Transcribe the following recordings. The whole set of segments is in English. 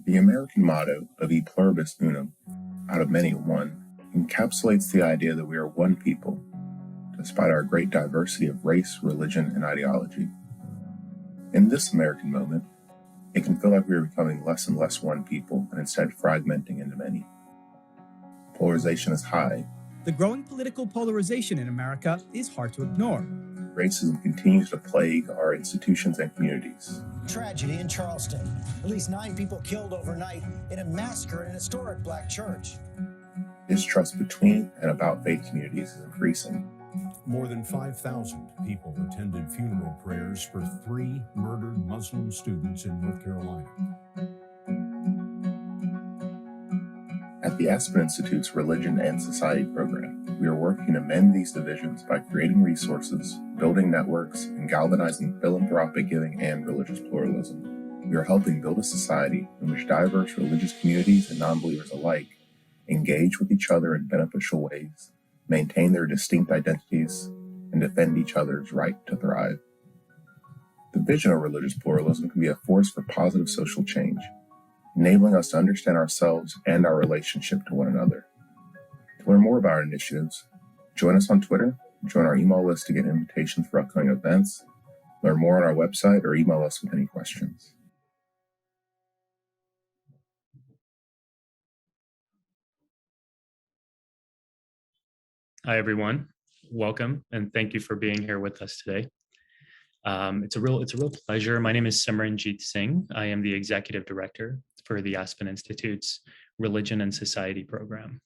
The American motto of E pluribus unum, out of many one, encapsulates the idea that we are one people, despite our great diversity of race, religion, and ideology. In this American moment, it can feel like we are becoming less and less one people and instead fragmenting into many. Polarization is high. The growing political polarization in America is hard to ignore. Racism continues to plague our institutions and communities. Tragedy in Charleston. At least 9 people killed overnight in a massacre in an historic black church. Distrust between and about faith communities is increasing. More than 5,000 people attended funeral prayers for 3 murdered Muslim students in North Carolina. At the Aspen Institute's Religion and Society program, we are working to mend these divisions by creating resources, building networks, and galvanizing philanthropic giving and religious pluralism. We are helping build a society in which diverse religious communities and non-believers alike engage with each other in beneficial ways, maintain their distinct identities, and defend each other's right to thrive. The vision of religious pluralism can be a force for positive social change, enabling us to understand ourselves and our relationship to one another. To learn more about our initiatives, join us on Twitter, join our email list to get invitations for upcoming events, learn more on our website, or email us with any questions. Hi, everyone. Welcome, and thank you for being here with us today. It's a real pleasure. My name is Simranjeet Singh. I am the Executive Director for the Aspen Institute's Religion and Society program.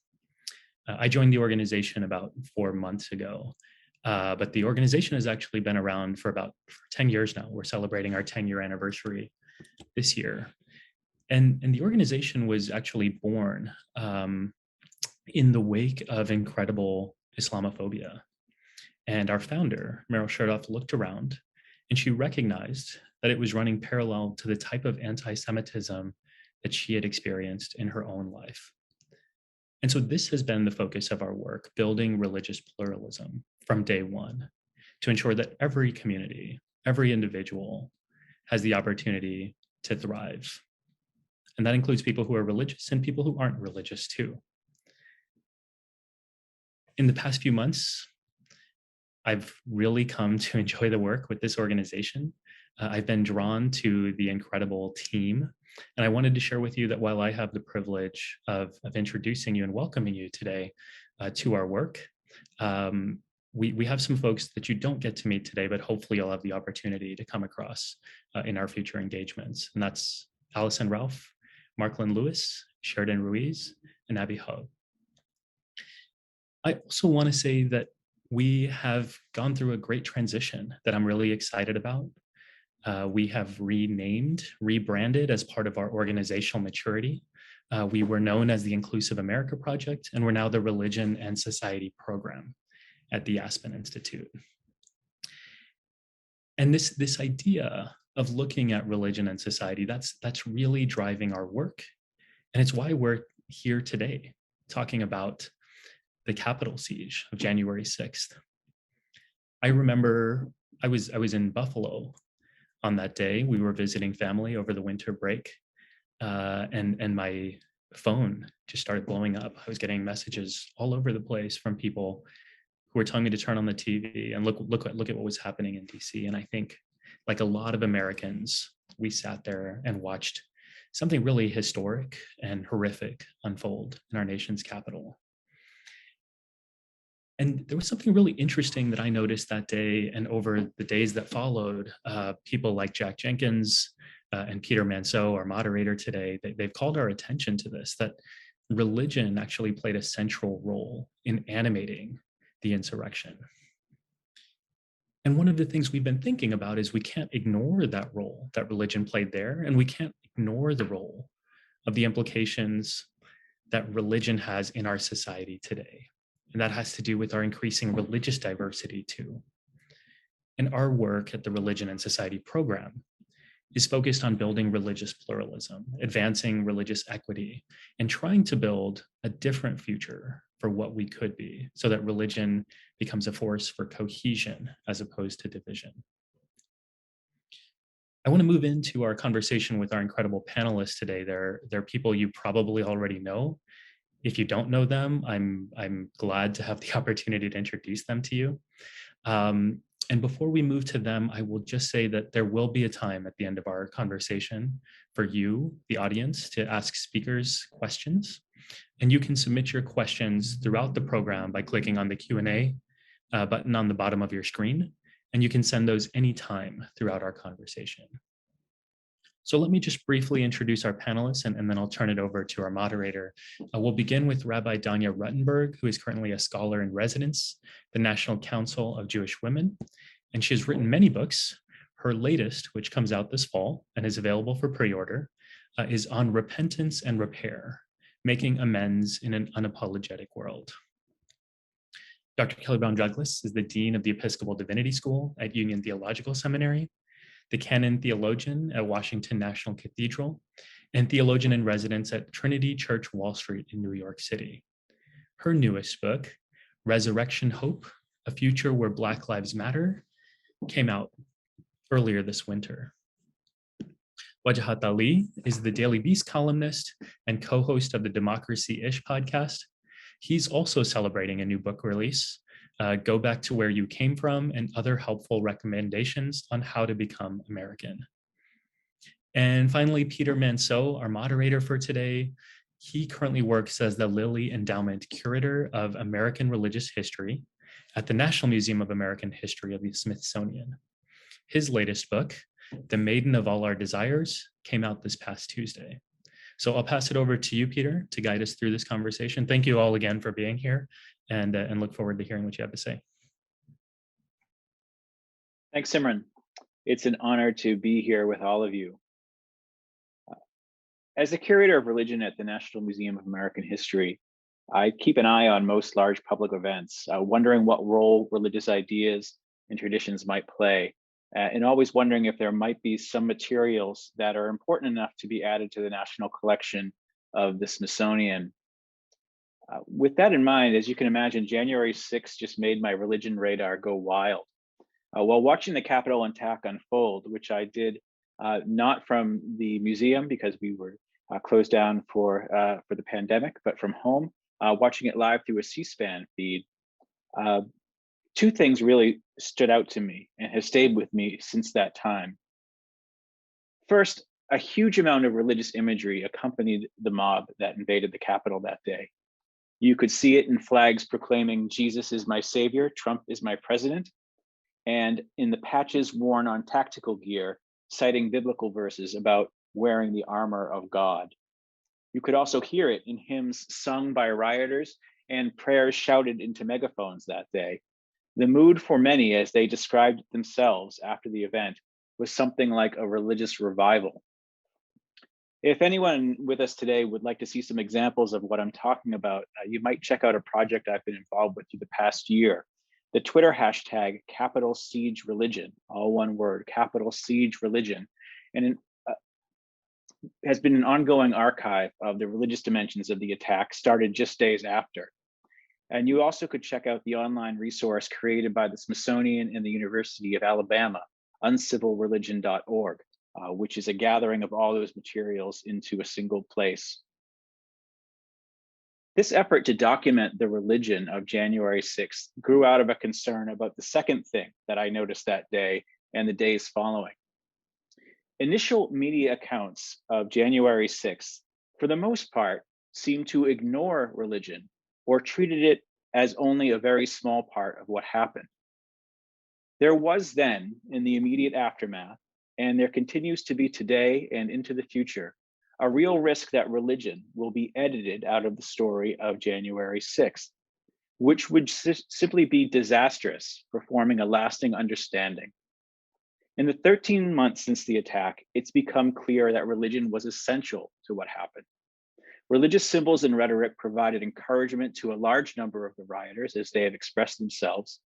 I joined the organization about 4 months ago, but the organization has actually been around for about 10 years now. We're celebrating our 10-year anniversary this year. And the organization was actually born in the wake of incredible Islamophobia. And our founder, Meryl Sherdoff, looked around and she recognized that it was running parallel to the type of anti-Semitism that she had experienced in her own life. And so this has been the focus of our work, building religious pluralism from day one to ensure that every community, every individual has the opportunity to thrive. And that includes people who are religious and people who aren't religious too. In the past few months, I've really come to enjoy the work with this organization. I've been drawn to the incredible team, and I wanted to share with you that while I have the privilege of introducing you and welcoming you today to our work, we have some folks that you don't get to meet today, but hopefully you'll have the opportunity to come across in our future engagements. And that's Allison Ralph, Marklyn Lewis, Sheridan Ruiz, and Abby Hogg. I also want to say that we have gone through a great transition that I'm really excited about. We have rebranded as part of our organizational maturity. We were known as the Inclusive America Project, and we're now the Religion and Society program at the Aspen Institute. And this idea of looking at religion and society, that's really driving our work. And it's why we're here today talking about the Capitol siege of January 6th. I remember I was in Buffalo on that day. We were visiting family over the winter break, and my phone just started blowing up. I was getting messages all over the place from people who were telling me to turn on the TV and look at what was happening in DC. And I think, like a lot of Americans, we sat there and watched something really historic and horrific unfold in our nation's capital. And there was something really interesting that I noticed that day and over the days that followed. People like Jack Jenkins and Peter Manceau, our moderator today, they've called our attention to this, that religion actually played a central role in animating the insurrection. And one of the things we've been thinking about is we can't ignore that role that religion played there, and we can't ignore the role of the implications that religion has in our society today. And that has to do with our increasing religious diversity too. And our work at the Religion and Society program is focused on building religious pluralism, advancing religious equity, and trying to build a different future for what we could be, so that religion becomes a force for cohesion as opposed to division. I want to move into our conversation with our incredible panelists today. They're people you probably already know. If you don't know them, I'm glad to have the opportunity to introduce them to you. And before we move to them, I will just say that there will be a time at the end of our conversation for you, the audience, to ask speakers questions. And you can submit your questions throughout the program by clicking on the Q&A button on the bottom of your screen. And you can send those anytime throughout our conversation. So let me just briefly introduce our panelists, and then I'll turn it over to our moderator. We'll begin with Rabbi Danya Ruttenberg, who is currently a scholar in residence, the National Council of Jewish Women, and she has written many books. Her latest, which comes out this fall and is available for pre-order, is on repentance and repair, making amends in an unapologetic world. Dr. Kelly Brown Douglas is the Dean of the Episcopal Divinity School at Union Theological Seminary, the Canon Theologian at Washington National Cathedral, and theologian in residence at Trinity Church Wall Street in New York City. Her newest book, Resurrection Hope, A Future Where Black Lives Matter, came out earlier this winter. Wajahat Ali is the Daily Beast columnist and co-host of the Democracy-ish podcast. He's also celebrating a new book release, Go Back to Where You Came From, and other helpful recommendations on how to become American. And finally, Peter Manceau, our moderator for today. He currently works as the Lilly Endowment Curator of American Religious History at the National Museum of American History of the Smithsonian. His latest book, The Maiden of All Our Desires, came out this past Tuesday. So I'll pass it over to you, Peter, to guide us through this conversation. Thank you all again for being here, and look forward to hearing what you have to say. Thanks, Simran. It's an honor to be here with all of you. As the curator of religion at the National Museum of American History, I keep an eye on most large public events, wondering what role religious ideas and traditions might play, and always wondering if there might be some materials that are important enough to be added to the national collection of the Smithsonian. With that in mind, as you can imagine, January 6th just made my religion radar go wild. While watching the Capitol attack unfold, which I did not from the museum because we were closed down for the pandemic, but from home, watching it live through a C-SPAN feed, two things really stood out to me and have stayed with me since that time. First, a huge amount of religious imagery accompanied the mob that invaded the Capitol that day. You could see it in flags proclaiming Jesus is my savior, Trump is my president, and in the patches worn on tactical gear, citing biblical verses about wearing the armor of God. You could also hear it in hymns sung by rioters and prayers shouted into megaphones that day. The mood for many, as they described themselves after the event, was something like a religious revival. If anyone with us today would like to see some examples of what I'm talking about, you might check out a project I've been involved with through the past year. The Twitter hashtag Capital Siege Religion, all one word, Capital Siege Religion, and has been an ongoing archive of the religious dimensions of the attack, started just days after. And you also could check out the online resource created by the Smithsonian and the University of Alabama, uncivilreligion.org, which is a gathering of all those materials into a single place. This effort to document the religion of January 6th grew out of a concern about the second thing that I noticed that day and the days following. Initial media accounts of January 6th, for the most part, seemed to ignore religion or treated it as only a very small part of what happened. There was then, in the immediate aftermath, and there continues to be today and into the future, a real risk that religion will be edited out of the story of January 6th, which would simply be disastrous for forming a lasting understanding. In the 13 months since the attack, it's become clear that religion was essential to what happened. Religious symbols and rhetoric provided encouragement to a large number of the rioters as they have expressed themselves,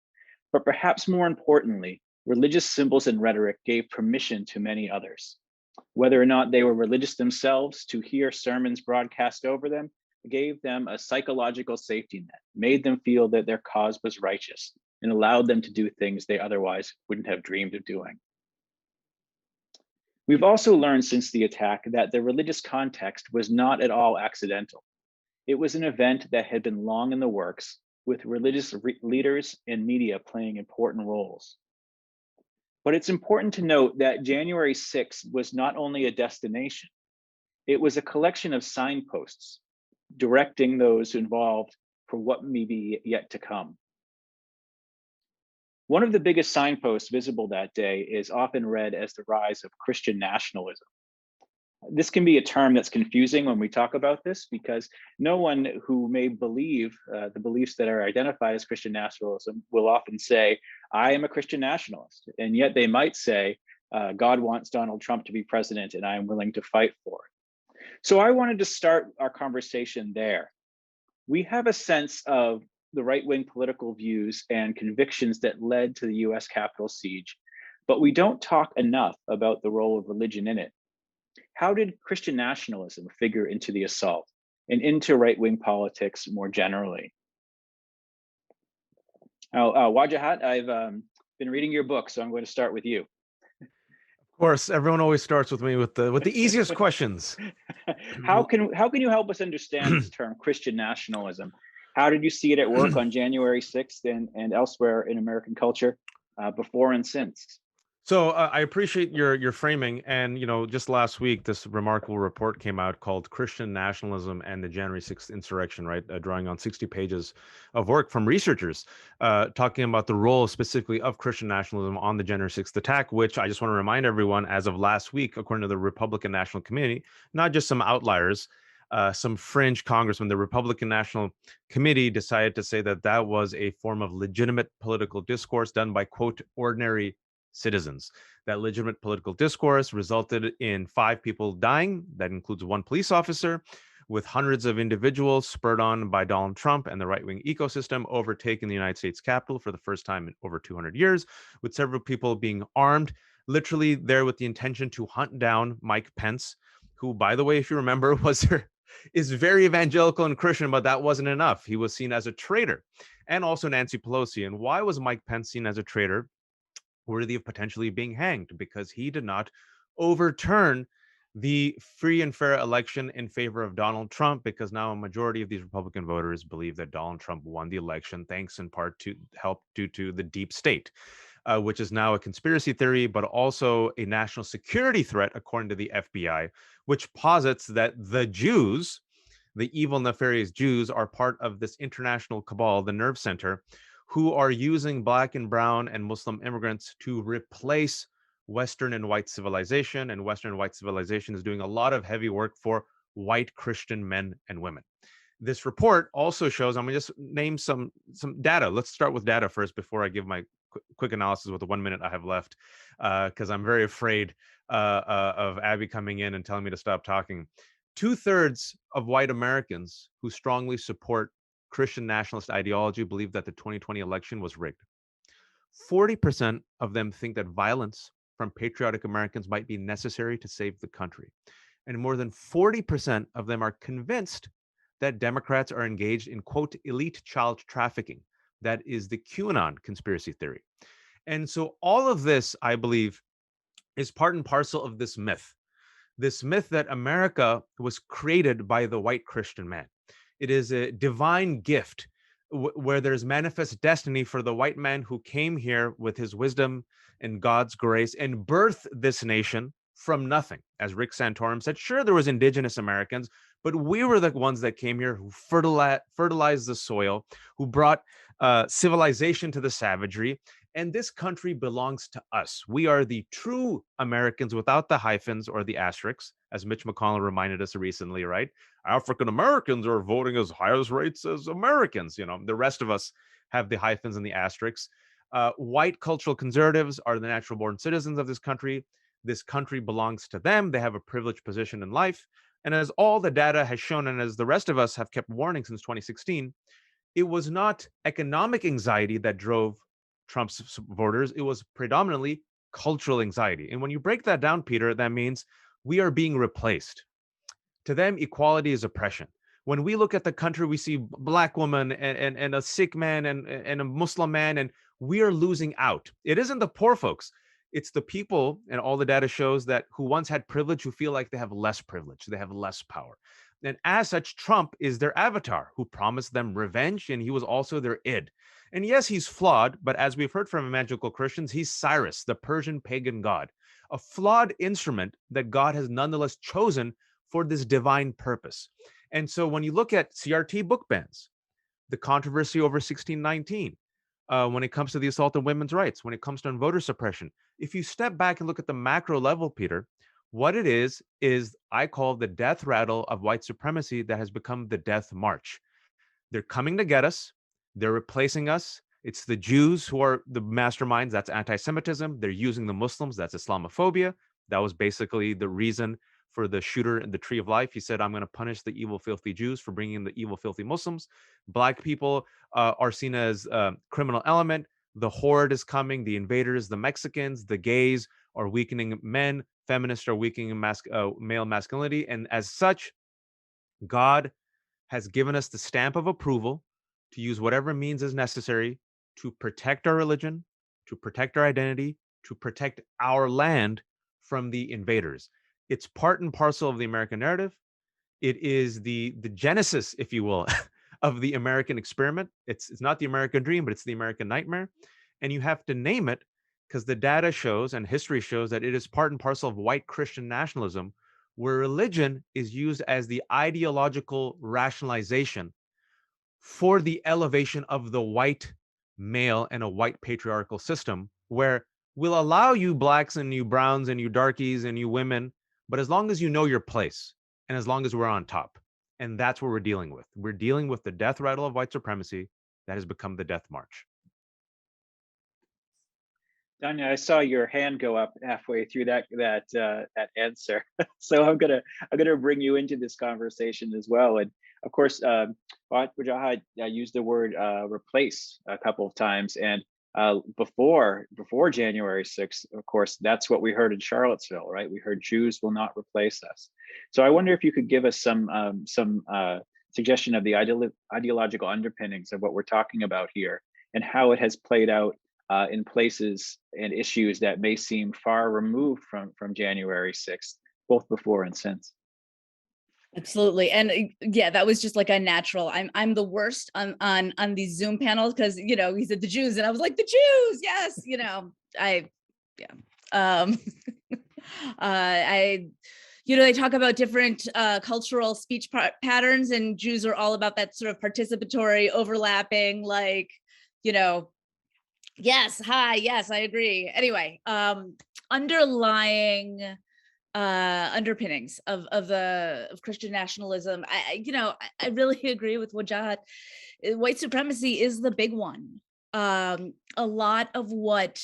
but perhaps more importantly, religious symbols and rhetoric gave permission to many others. Whether or not they were religious themselves, to hear sermons broadcast over them gave them a psychological safety net, made them feel that their cause was righteous, and allowed them to do things they otherwise wouldn't have dreamed of doing. We've also learned since the attack that the religious context was not at all accidental. It was an event that had been long in the works, with religious leaders and media playing important roles. But it's important to note that January 6th was not only a destination, it was a collection of signposts directing those involved for what may be yet to come. One of the biggest signposts visible that day is often read as the rise of Christian nationalism. This can be a term that's confusing when we talk about this because no one who may believe the beliefs that are identified as Christian nationalism will often say, I am a Christian nationalist. And yet they might say, God wants Donald Trump to be president and I am willing to fight for it. So I wanted to start our conversation there. We have a sense of the right-wing political views and convictions that led to the US Capitol siege, but we don't talk enough about the role of religion in it. How did Christian nationalism figure into the assault and into right-wing politics more generally? Wajahat, I've been reading your book, so I'm going to start with you. Of course, everyone always starts with me with the easiest questions. How can you help us understand this term, Christian nationalism? How did you see it at work on January 6th and elsewhere in American culture before and since? So I appreciate your framing, and just last week, this remarkable report came out called "Christian Nationalism and the January 6th Insurrection," right? Drawing on 60 pages of work from researchers, talking about the role specifically of Christian nationalism on the January 6th attack. Which I just want to remind everyone, as of last week, according to the Republican National Committee, not just some outliers, some fringe congressmen, the Republican National Committee decided to say that that was a form of legitimate political discourse done by, quote, ordinary citizens. That legitimate political discourse resulted in 5 people dying. That includes 1 police officer, with hundreds of individuals spurred on by Donald Trump and the right-wing ecosystem overtaking the United States Capitol for the first time in over 200 years, with several people being armed, literally there with the intention to hunt down Mike Pence, who, by the way, if you remember, is very evangelical and Christian, but that wasn't enough. He was seen as a traitor, and also Nancy Pelosi. And why was Mike Pence seen as a traitor, worthy of potentially being hanged? Because he did not overturn the free and fair election in favor of Donald Trump, because now a majority of these Republican voters believe that Donald Trump won the election thanks in part to help due to the deep state, which is now a conspiracy theory, but also a national security threat, according to the FBI, which posits that the Jews, the evil, nefarious Jews, are part of this international cabal, the nerve center, who are using Black and brown and Muslim immigrants to replace Western and white civilization. And Western and white civilization is doing a lot of heavy work for white Christian men and women. This report also shows, I'm going to just name some data. Let's start with data first before I give my quick analysis with the 1 minute I have left, because I'm very afraid of Abby coming in and telling me to stop talking. 2/3 of white Americans who strongly support Christian nationalist ideology believe that the 2020 election was rigged. 40% of them think that violence from patriotic Americans might be necessary to save the country. And more than 40% of them are convinced that Democrats are engaged in, quote, elite child trafficking. That is the QAnon conspiracy theory. And so all of this, I believe, is part and parcel of this myth that America was created by the white Christian man. It is a divine gift where there's manifest destiny for the white man who came here with his wisdom and God's grace and birthed this nation from nothing. As Rick Santorum said, sure, there was indigenous Americans, but we were the ones that came here who fertilized the soil, who brought civilization to the savagery. And this country belongs to us. We are the true Americans without the hyphens or the asterisks, as Mitch McConnell reminded us recently, right? African Americans are voting as high as rates as Americans. The rest of us have the hyphens and the asterisks. White cultural conservatives are the natural born citizens of this country. This country belongs to them. They have a privileged position in life. And as all the data has shown, and as the rest of us have kept warning since 2016, it was not economic anxiety that drove Trump's supporters. It was predominantly cultural anxiety. And when you break that down, Peter, that means we are being replaced. To them, equality is oppression. When we look at the country, we see Black woman and a Sikh man and a Muslim man, and we are losing out. It isn't the poor folks. It's the people, and all the data shows that who once had privilege, who feel like they have less privilege, they have less power. And as such, Trump is their avatar who promised them revenge, and he was also their id. And yes, he's flawed, but as we've heard from evangelical Christians, he's Cyrus, the Persian pagan god, a flawed instrument that God has nonetheless chosen for this divine purpose. And so when you look at CRT book bans, the controversy over 1619, when it comes to the assault on women's rights, when it comes to voter suppression, if you step back and look at the macro level, Peter, what it is I call the death rattle of white supremacy that has become the death march. They're coming to get us. They're replacing us. It's the Jews who are the masterminds. That's anti-Semitism. They're using the Muslims. That's Islamophobia. That was basically the reason for the shooter in the Tree of Life. He said, I'm going to punish the evil, filthy Jews for bringing in the evil, filthy Muslims. Black people are seen as a criminal element. The horde is coming. The invaders, the Mexicans, the gays are weakening men. Feminists are weakening male masculinity. And as such, God has given us the stamp of approval to use whatever means is necessary to protect our religion, to protect our identity, to protect our land from the invaders. It's part and parcel of the American narrative. It is the genesis, if you will, of the American experiment. It's not the American dream, but it's the American nightmare. And you have to name it because the data shows and history shows that it is part and parcel of white Christian nationalism, where religion is used as the ideological rationalization for the elevation of the white male and a white patriarchal system, where we'll allow you blacks and you browns and you darkies and you women, but as long as you know your place and as long as we're on top. And that's what we're dealing with. We're dealing with the death rattle of white supremacy that has become the death march. Danya, I saw your hand go up halfway through that answer, so I'm gonna bring you into this conversation as well. And of course, Wajahat used the word replace a couple of times, and before January 6th, of course, that's what we heard in Charlottesville, right? We heard Jews will not replace us. So I wonder if you could give us some suggestion of the ideological underpinnings of what we're talking about here and how it has played out in places and issues that may seem far removed from January 6th, both before and since. Absolutely. And yeah, that was just like a natural. I'm the worst on these Zoom panels because, you know, he said the Jews and I was like, the Jews, yes, you know, they talk about different cultural speech patterns, and Jews are all about that sort of participatory overlapping, like, you know, yes, hi, yes, I agree. Anyway, underlying underpinnings of Christian nationalism, I really agree with Wajahat. White supremacy is the big one. A lot of what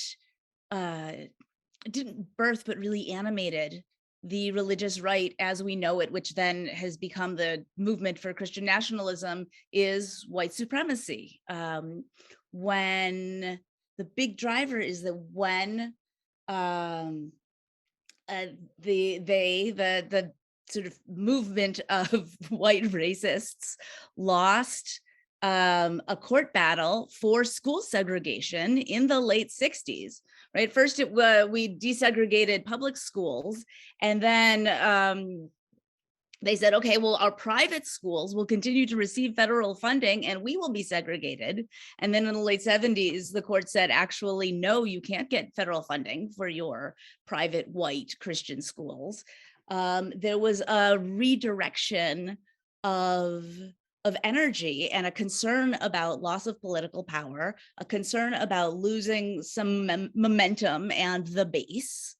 didn't birth but really animated the religious right as we know it, which then has become the movement for Christian nationalism, is white supremacy. When the big driver is that when the sort of movement of white racists lost a court battle for school segregation in the late 60s, right? First, we desegregated public schools, and then they said, okay, well, our private schools will continue to receive federal funding and we will be segregated. And then in the late 70s, the court said, actually, no, you can't get federal funding for your private white Christian schools. There was a redirection of energy and a concern about loss of political power, a concern about losing some momentum and the base.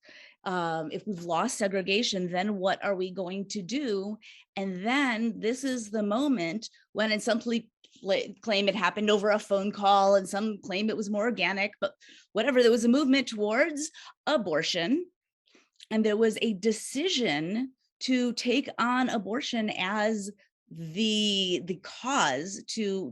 If we've lost segregation, then what are we going to do? And then this is the moment when, and some claim it happened over a phone call and some claim it was more organic, but whatever, there was a movement towards abortion. And there was a decision to take on abortion as the cause to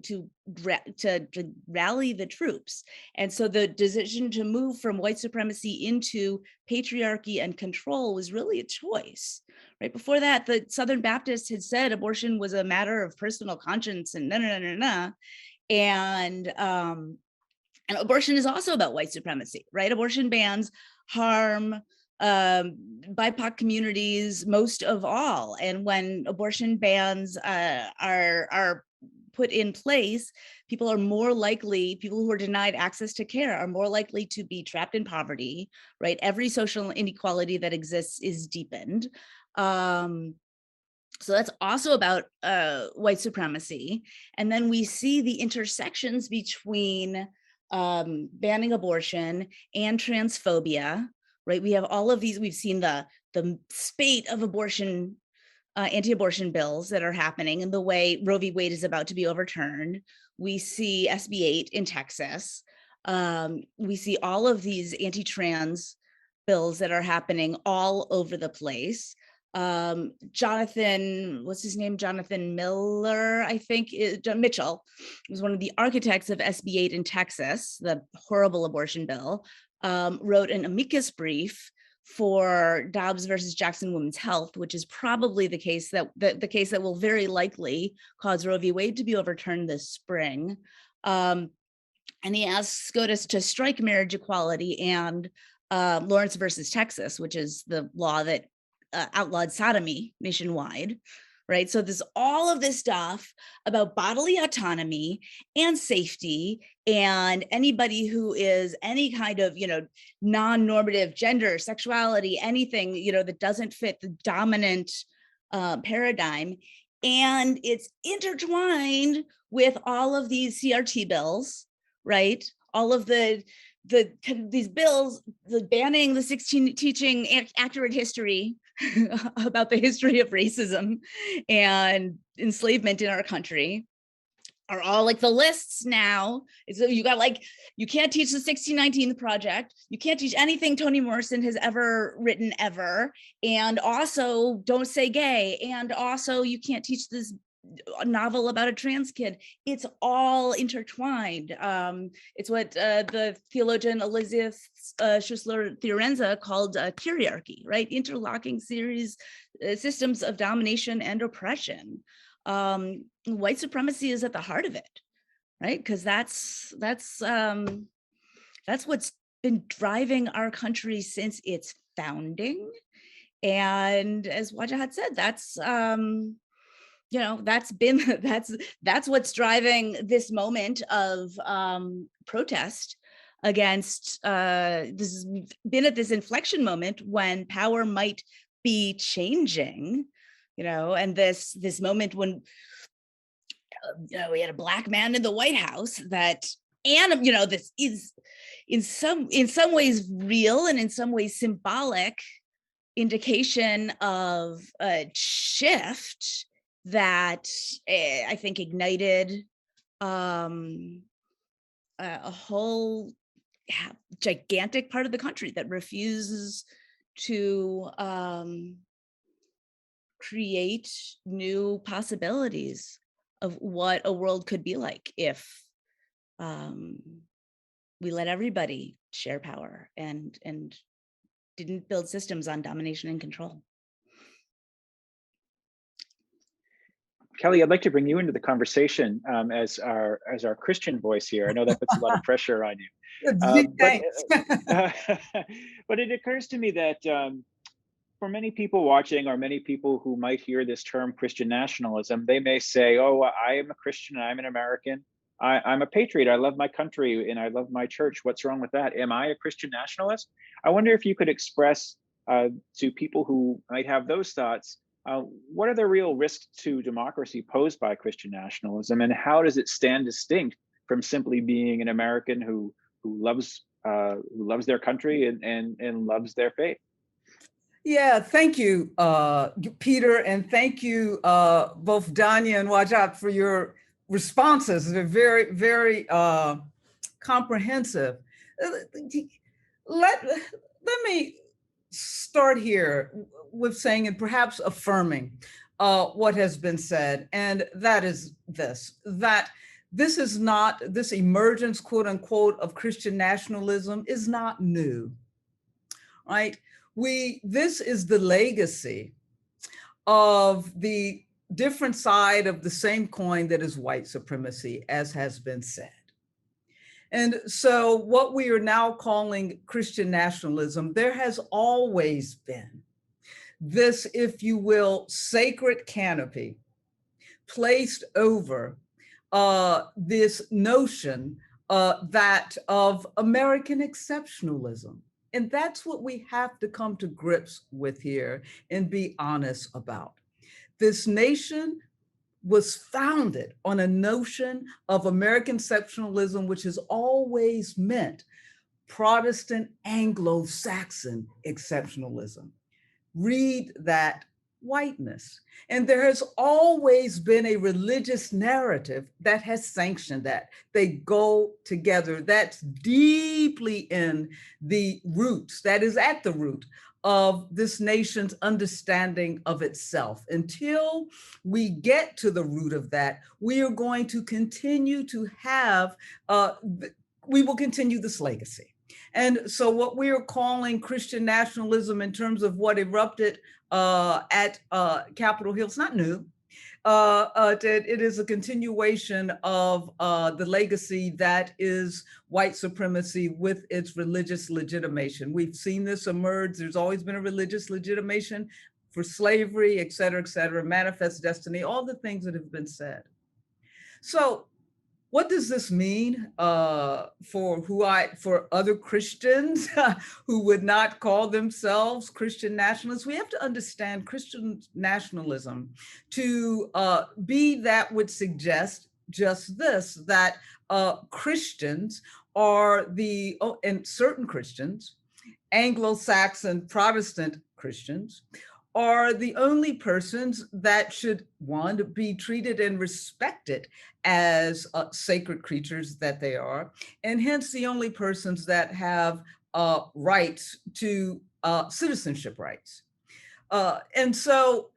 rally the troops. And so the decision to move from white supremacy into patriarchy and control was really a choice. Right before that, the Southern Baptists had said abortion was a matter of personal conscience and and abortion is also about white supremacy, right? Abortion bans harm BIPOC communities most of all. And when abortion bans are put in place, people are more likely, people who are denied access to care are more likely to be trapped in poverty, right? Every social inequality that exists is deepened. So that's also about white supremacy. And then we see the intersections between banning abortion and transphobia, right? We have all of these, we've seen the spate of abortion, anti-abortion bills that are happening and the way Roe v. Wade is about to be overturned. We see SB 8 in Texas. We see all of these anti-trans bills that are happening all over the place. Jonathan, what's his name? Jonathan Miller, I think, John Mitchell, was one of the architects of SB 8 in Texas, the horrible abortion bill, wrote an amicus brief for Dobbs versus Jackson Women's Health, which is probably the case that the case that will very likely cause Roe v. Wade to be overturned this spring. And he asks SCOTUS to strike marriage equality and Lawrence versus Texas, which is the law that outlawed sodomy nationwide, right? So there's all of this stuff about bodily autonomy and safety, and anybody who is any kind of, non-normative gender, sexuality, anything, that doesn't fit the dominant paradigm. And it's intertwined with all of these CRT bills, right? All of these bills, banning the 16 teaching accurate history about the history of racism and enslavement in our country are all like the lists now. So you got you can't teach the 1619 Project. You can't teach anything Toni Morrison has ever written ever. And also don't say gay. And also you can't teach this novel about a trans kid. It's all intertwined. It's what the theologian Elizabeth Schussler-Fiorenza called kyriarchy, right? Interlocking systems of domination and oppression. White supremacy is at the heart of it, right? Because that's what's been driving our country since its founding. And as Wajahat said, that's that's what's driving this moment of protest against we've been at this inflection moment when power might be changing, and this moment when we had a Black man in the White House this is in some ways real and in some ways symbolic indication of a shift that I think ignited a whole gigantic part of the country that refuses to create new possibilities of what a world could be like if we let everybody share power and didn't build systems on domination and control. Kelly, I'd like to bring you into the conversation as our Christian voice here. I know that puts a lot of pressure on you. But it occurs to me that for many people watching, or many people who might hear this term Christian nationalism, they may say, oh, I am a Christian, I'm an American, I'm a patriot, I love my country and I love my church. What's wrong with that? Am I a Christian nationalist? I wonder if you could express to people who might have those thoughts, what are the real risks to democracy posed by Christian nationalism, and how does it stand distinct from simply being an American who loves their country and loves their faith? Yeah, thank you, Peter, and thank you both Danya and Wajat for your responses. They're very, very comprehensive. Let me start here with saying, and perhaps affirming what has been said, and that is that this is not, this emergence, quote unquote, of Christian nationalism is not new, right? This is the legacy of the different side of the same coin that is white supremacy, as has been said. And so what we are now calling Christian nationalism, there has always been this, if you will, sacred canopy placed over this notion that of American exceptionalism. And that's what we have to come to grips with here and be honest about. This nation was founded on a notion of American exceptionalism, which has always meant Protestant Anglo-Saxon exceptionalism. Read that whiteness. And there has always been a religious narrative that has sanctioned that. They go together. That's deeply in the roots, that is at the root of this nation's understanding of itself. Until we get to the root of that, we are going to continue to have, we will continue this legacy. And so what we are calling Christian nationalism in terms of what erupted at Capitol Hill, it's not new. It is a continuation of the legacy that is white supremacy with its religious legitimation. We've seen this emerge. There's always been a religious legitimation for slavery, et cetera, manifest destiny, all the things that have been said. So what does this mean for other Christians who would not call themselves Christian nationalists? We have to understand Christian nationalism to be that would suggest just this, that Christians are and certain Christians, Anglo-Saxon Protestant Christians, are the only persons that should, one, be treated and respected as sacred creatures that they are, and hence the only persons that have rights to citizenship rights. And so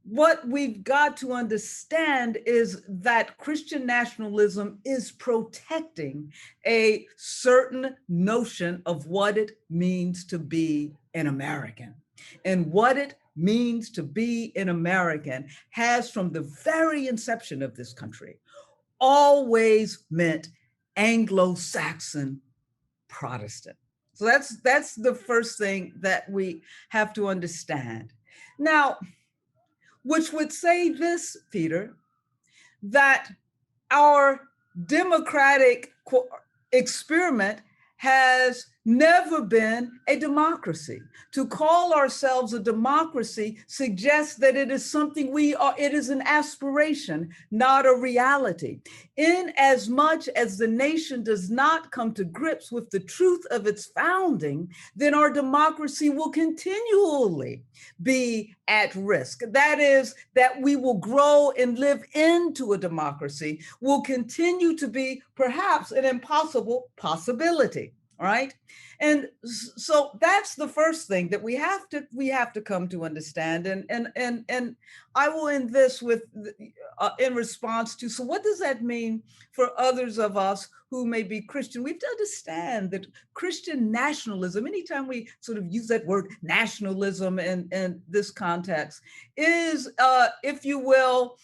what we've got to understand is that Christian nationalism is protecting a certain notion of what it means to be an American. And what it means to be an American has, from the very inception of this country, always meant Anglo-Saxon Protestant. So that's the first thing that we have to understand. Now, which would say this, Peter, that our democratic experiment has never been a democracy. To call ourselves a democracy suggests that it is something we are, it is an aspiration, not a reality. In as much as the nation does not come to grips with the truth of its founding, then our democracy will continually be at risk. That is, that we will grow and live into a democracy will continue to be perhaps an impossible possibility. All right. And so that's the first thing that we have to come to understand. And I will end this with in response to, so what does that mean for others of us who may be Christian? We have to understand that Christian nationalism, anytime we sort of use that word nationalism in this context, is, if you will,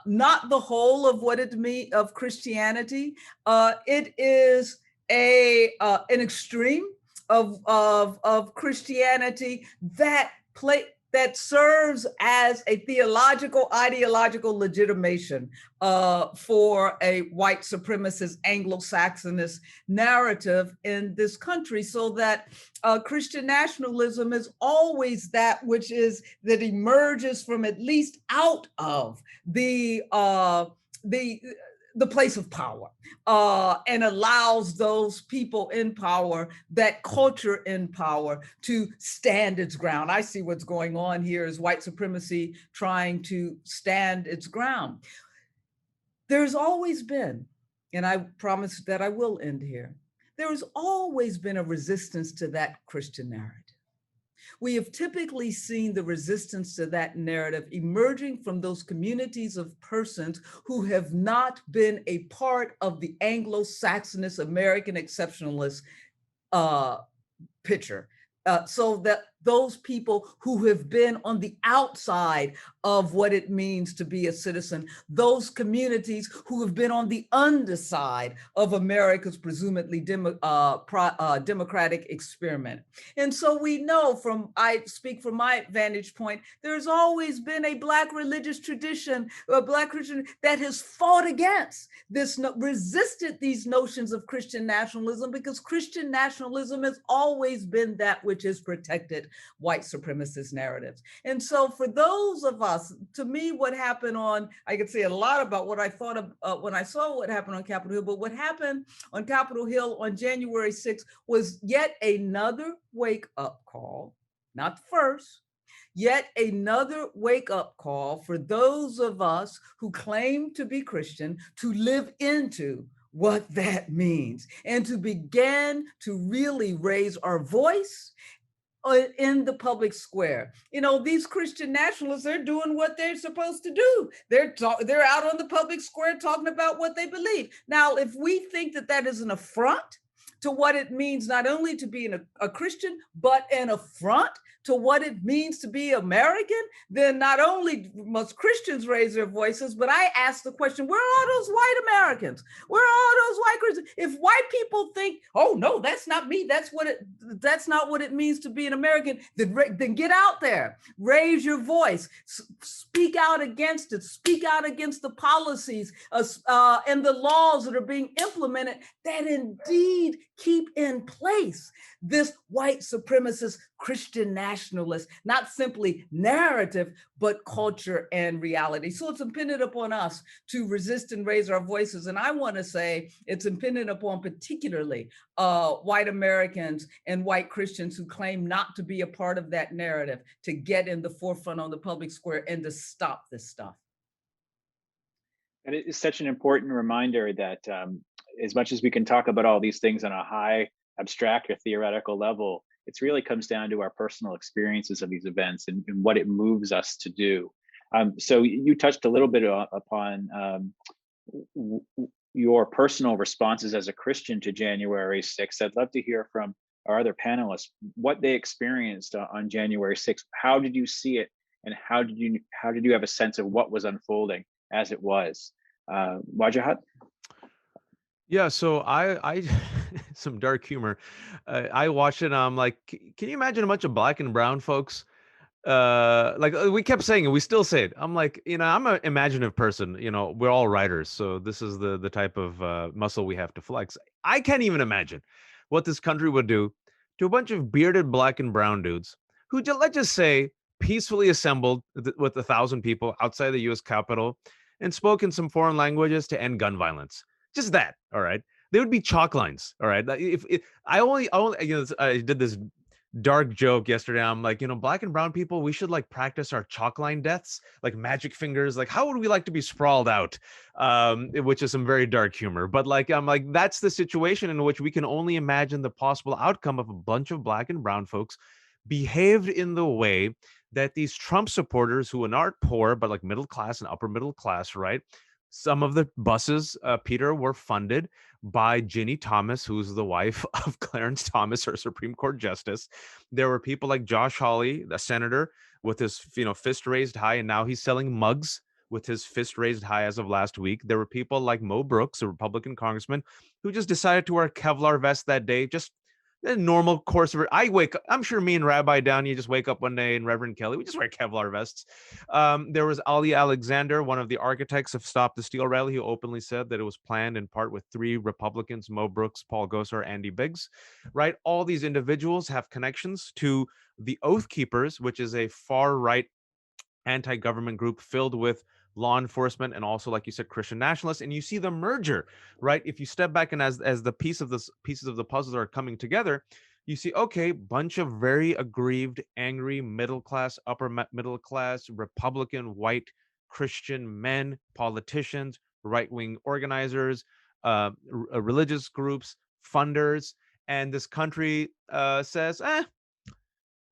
not the whole of what it means of Christianity. It is an extreme of Christianity that serves as a theological, ideological legitimation for a white supremacist Anglo-Saxonist narrative in this country, so that Christian nationalism is always that which is, that emerges from at least out of the place of power, and allows those people in power, that culture in power, to stand its ground. I see what's going on here is white supremacy trying to stand its ground. There's always been, and I promise that I will end here, there has always been a resistance to that Christian narrative. We have typically seen the resistance to that narrative emerging from those communities of persons who have not been a part of the Anglo-Saxonist American exceptionalist picture. So that those people who have been on the outside of what it means to be a citizen, those communities who have been on the underside of America's presumably democratic experiment. And so we know I speak from my vantage point, there's always been a Black religious tradition, a Black Christian that has fought against this, resisted these notions of Christian nationalism, because Christian nationalism has always been that which has protected white supremacist narratives. And so for those of us, to me, what happened I could say a lot about what I thought of when I saw what happened on Capitol Hill, but what happened on Capitol Hill on January 6th was yet another wake-up call, not the first, yet another wake-up call for those of us who claim to be Christian to live into what that means and to begin to really raise our voice in the public square. You know, these Christian nationalists, they're doing what they're supposed to do. They're out on the public square talking about what they believe. Now, if we think that that is an affront to what it means not only to be a Christian, but an affront to what it means to be American, then not only must Christians raise their voices, but I ask the question, where are those white Americans? Where are those white Christians? If white people think, oh no, that's not me, that's not what it means to be an American, then get out there, raise your voice, speak out against it, speak out against the policies and the laws that are being implemented that indeed keep in place this white supremacist Christian nationalist, not simply narrative, but culture and reality. So it's dependent upon us to resist and raise our voices. And I want to say it's dependent upon particularly white Americans and white Christians who claim not to be a part of that narrative to get in the forefront on the public square and to stop this stuff. And it is such an important reminder that as much as we can talk about all these things on a high abstract or theoretical level, it really comes down to our personal experiences of these events and what it moves us to do. So you touched a little bit upon your personal responses as a Christian to January 6th. I'd love to hear from our other panelists what they experienced on January 6th. How did you see it, and how did you have a sense of what was unfolding as it was? Wajahat? Yeah, so I some dark humor. I watched it and I'm like, can you imagine a bunch of black and brown folks? Like we kept saying it, we still say it. I'm like, I'm an imaginative person. We're all writers, so this is the type of muscle we have to flex. I can't even imagine what this country would do to a bunch of bearded black and brown dudes who, let's just say, peacefully assembled with 1,000 people outside the U.S. Capitol and spoke in some foreign languages to end gun violence. Just that, all right? They would be chalk lines, all right? If I did this dark joke yesterday. I'm like, black and brown people, we should like practice our chalk line deaths, like magic fingers. Like, how would we like to be sprawled out? Which is some very dark humor. But like, I'm like, that's the situation in which we can only imagine the possible outcome of a bunch of black and brown folks behaved in the way that these Trump supporters, who aren't poor, but like middle class and upper middle class, right? Some of the buses, Peter, were funded by Ginny Thomas, who's the wife of Clarence Thomas, her Supreme Court justice. There were people like Josh Hawley, a senator, with his fist raised high, and now he's selling mugs with his fist raised high as of last week. There were people like Mo Brooks, a Republican congressman, who just decided to wear a Kevlar vest that day, just the normal course of it. I'm sure me and Rabbi Downey just wake up one day, and Reverend Kelly, we just wear Kevlar vests. There was Ali Alexander, one of the architects of Stop the Steal rally, who openly said that it was planned in part with 3 Republicans, Mo Brooks, Paul Gosar, Andy Biggs, right? All these individuals have connections to the Oath Keepers, which is a far-right anti-government group filled with law enforcement and also, like you said, Christian nationalists. And you see the merger, right? If you step back and as the pieces of the puzzles are coming together, you see, okay, bunch of very aggrieved, angry, middle class, upper middle class, Republican, white, Christian men, politicians, right-wing organizers, religious groups, funders, and this country says,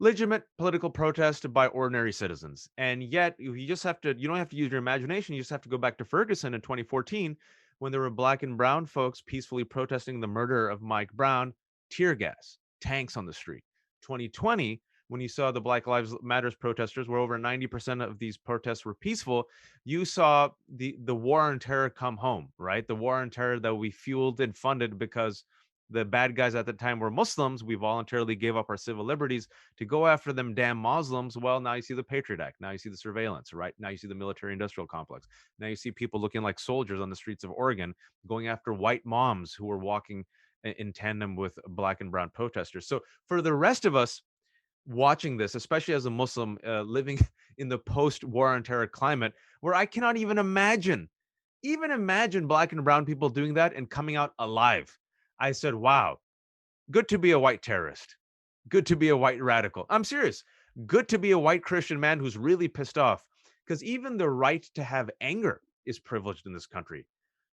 legitimate political protest by ordinary citizens. And yet you don't have to use your imagination. You just have to go back to Ferguson in 2014, when there were black and brown folks peacefully protesting the murder of Mike Brown, tear gas, tanks on the street. 2020, when you saw the Black Lives Matters protesters, where over 90% of these protests were peaceful, you saw the war on terror come home, right? The war on terror that we fueled and funded because the bad guys at the time were Muslims. We voluntarily gave up our civil liberties to go after them damn Muslims. Well, now you see the Patriot Act. Now you see the surveillance, right? Now you see the military industrial complex. Now you see people looking like soldiers on the streets of Oregon going after white moms who were walking in tandem with black and brown protesters. So for the rest of us watching this, especially as a Muslim living in the post-war on terror climate, where I cannot even imagine black and brown people doing that and coming out alive. I said, wow, good to be a white terrorist. Good to be a white radical. I'm serious. Good to be a white Christian man who's really pissed off, because even the right to have anger is privileged in this country,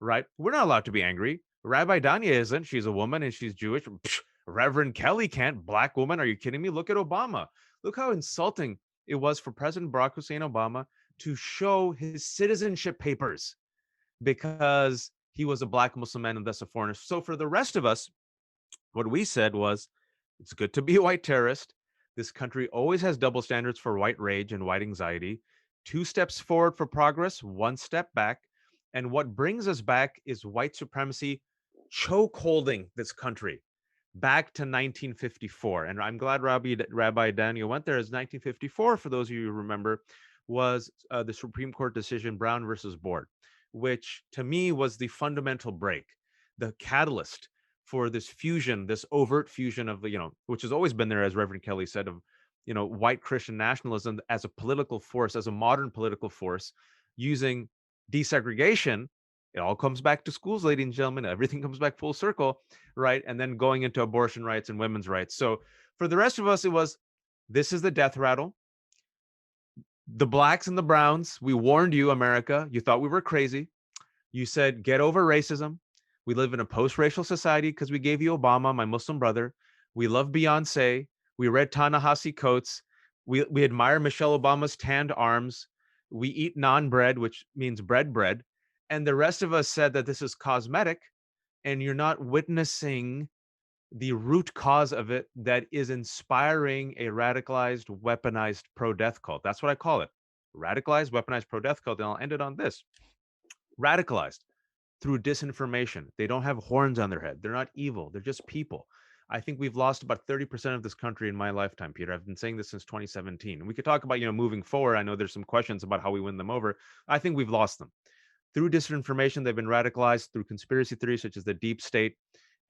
right? We're not allowed to be angry. Rabbi Danya isn't. She's a woman and she's Jewish. Psh, Reverend Kelly can't. Black woman. Are you kidding me? Look at Obama. Look how insulting it was for President Barack Hussein Obama to show his citizenship papers because he was a black Muslim man and thus a foreigner. So for the rest of us, what we said was, it's good to be a white terrorist. This country always has double standards for white rage and white anxiety. 2 steps forward for progress, 1 step back. And what brings us back is white supremacy chokeholding this country back to 1954. And I'm glad Rabbi Daniel went there, as 1954, for those of you who remember, was the Supreme Court decision Brown versus Board, which to me was the fundamental break, the catalyst for this fusion, this overt fusion of the, which has always been there, as Reverend Kelly said, of, white Christian nationalism as a political force, as a modern political force, using desegregation. It all comes back to schools, ladies and gentlemen. Everything comes back full circle, right? And then going into abortion rights and women's rights. So for the rest of us, it was, this is the death rattle. The blacks and the browns, we warned you, America. You thought we were crazy. You said, get over racism. We live in a post-racial society because we gave you Obama, my Muslim brother. We love Beyonce. We read Ta-Nehisi Coates. We admire Michelle Obama's tanned arms. We eat naan bread, which means bread. And the rest of us said that this is cosmetic, and you're not witnessing the root cause of it that is inspiring a radicalized, weaponized pro-death cult. That's what I call it. Radicalized, weaponized pro-death cult. And I'll end it on this. Radicalized through disinformation. They don't have horns on their head. They're not evil. They're just people. I think we've lost about 30% of this country in my lifetime, Peter. I've been saying this since 2017. And we could talk about, moving forward. I know there's some questions about how we win them over. I think we've lost them. Through disinformation, they've been radicalized through conspiracy theories such as the deep state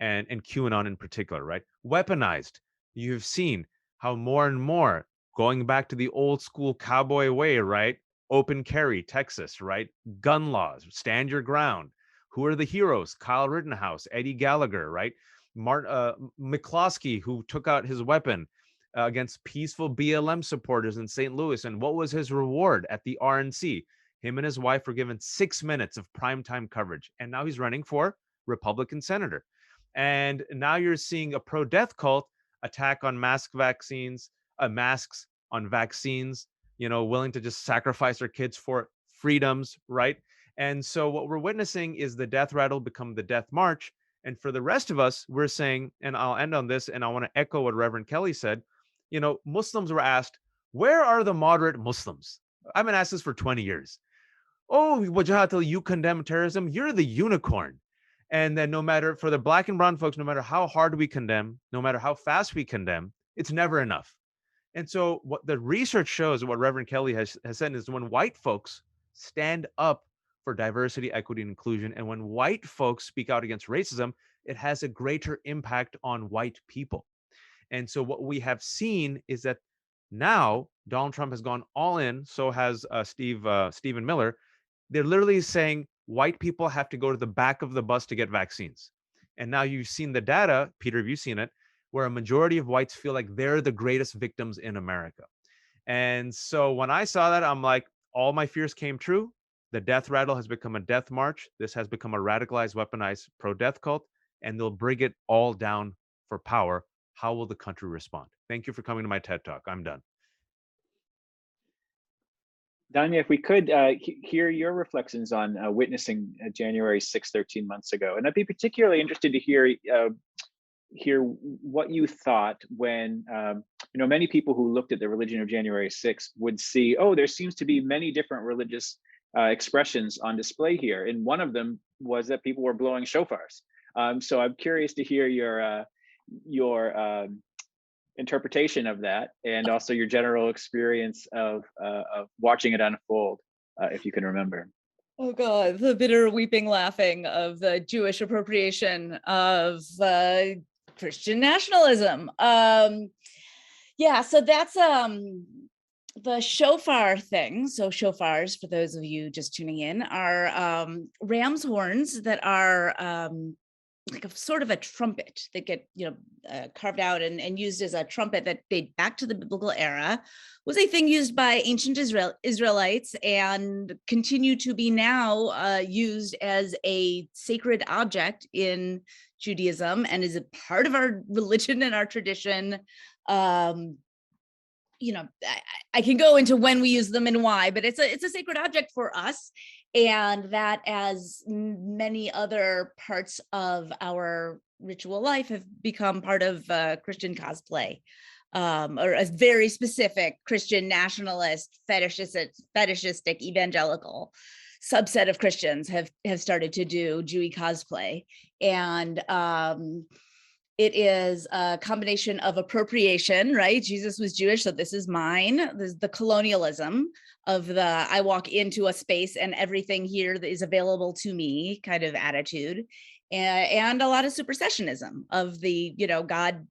and QAnon in particular, right? Weaponized. You've seen how more and more, going back to the old school cowboy way, right? Open carry, Texas, right? Gun laws, stand your ground. Who are the heroes? Kyle Rittenhouse, Eddie Gallagher, right? McCloskey, who took out his weapon against peaceful BLM supporters in St. Louis. And what was his reward at the RNC? Him and his wife were given 6 minutes of primetime coverage. And now he's running for Republican senator. And now you're seeing a pro-death cult attack on masks on vaccines, willing to just sacrifice their kids for freedoms, right? And so what we're witnessing is the death rattle become the death march. And for the rest of us, we're saying, and I'll end on this, and I want to echo what Reverend Kelly said, Muslims were asked, where are the moderate Muslims? I've been asked this for 20 years. Oh, Wajahat, you condemn terrorism? You're the unicorn. And then no matter, for the black and brown folks, no matter how hard we condemn, no matter how fast we condemn, it's never enough. And so what the research shows, what Reverend Kelly has said, is when white folks stand up for diversity, equity, and inclusion, and when white folks speak out against racism, it has a greater impact on white people. And so what we have seen is that now Donald Trump has gone all in, so has Stephen Miller. They're literally saying white people have to go to the back of the bus to get vaccines. And now you've seen the data, Peter, have you seen it, where a majority of whites feel like they're the greatest victims in America. And so when I saw that, I'm like, all my fears came true. The death rattle has become a death march. This has become a radicalized, weaponized pro-death cult, and they'll bring it all down for power. How will the country respond? Thank you for coming to my TED Talk. I'm done. Danya, if we could hear your reflections on witnessing January 6th, 13 months ago. And I'd be particularly interested to hear hear what you thought when, many people who looked at the religion of January 6th would see, oh, there seems to be many different religious expressions on display here. And one of them was that people were blowing shofars. So I'm curious to hear your interpretation of that, and also your general experience of watching it unfold, if you can remember. Oh God, the bitter weeping laughing of the Jewish appropriation of Christian nationalism. Yeah, so that's the shofar thing. So shofars, for those of you just tuning in, are ram's horns that are like a sort of a trumpet that get carved out and used as a trumpet that date back to the biblical era, was a thing used by ancient Israelites and continue to be now used as a sacred object in Judaism and is a part of our religion and our tradition. I can go into when we use them and why, but it's a sacred object for us. And that, as many other parts of our ritual life, have become part of Christian cosplay, or a very specific Christian nationalist, fetishistic evangelical subset of Christians have started to do Jewy cosplay. And it is a combination of appropriation, right? Jesus was Jewish, so this is mine. There's the colonialism of the I walk into a space and everything here that is available to me kind of attitude, and a lot of supersessionism of the, God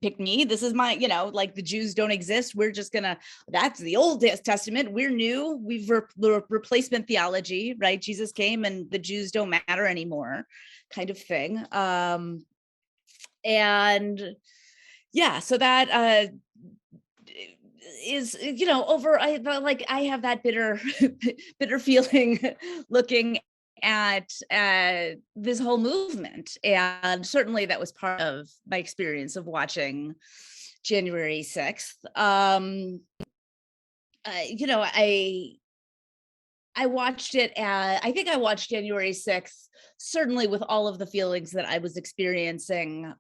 pick me, this is my, like the Jews don't exist, we're just gonna, that's the Old Testament, we're new, we've replacement theology, right? Jesus came and the Jews don't matter anymore kind of thing. And yeah, so that is, over, I have that bitter feeling looking at this whole movement. And certainly that was part of my experience of watching January 6th. I watched it, I think I watched January 6th, certainly with all of the feelings that I was experiencing.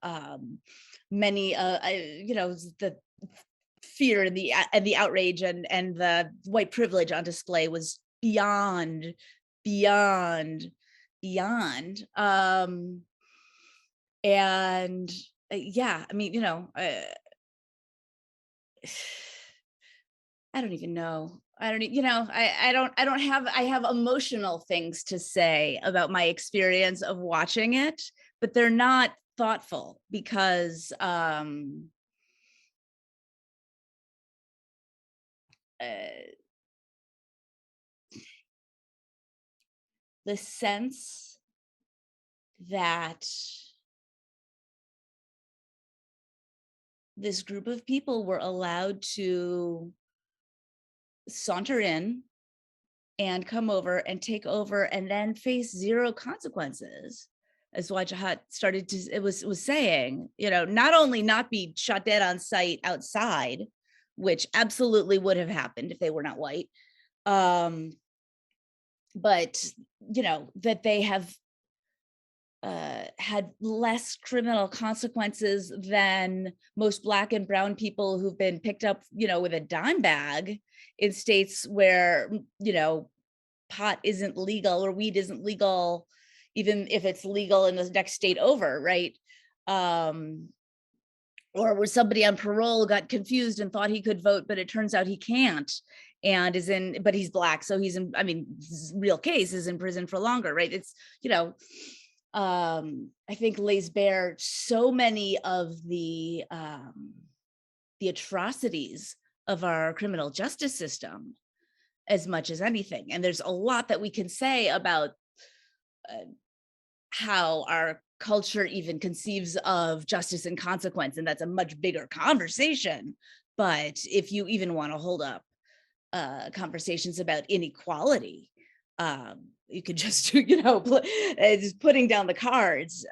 Many, the fear and the outrage and the white privilege on display was beyond. And yeah, I mean, I don't even know. I have emotional things to say about my experience of watching it, but they're not thoughtful because the sense that this group of people were allowed to saunter in and come over and take over and then face zero consequences, as Wajahat was saying, not only not be shot dead on sight outside, which absolutely would have happened if they were not white, but that they have had less criminal consequences than most Black and brown people who've been picked up, with a dime bag in states where, pot isn't legal or weed isn't legal, even if it's legal in the next state over, right? Or where somebody on parole got confused and thought he could vote, but it turns out he can't, and but he's Black, so he's in, his real case is in prison for longer, right? It's, I think lays bare so many of the atrocities of our criminal justice system as much as anything. And there's a lot that we can say about how our culture even conceives of justice and consequence, and that's a much bigger conversation. But if you even want to hold up conversations about inequality, you could just, just putting down the cards,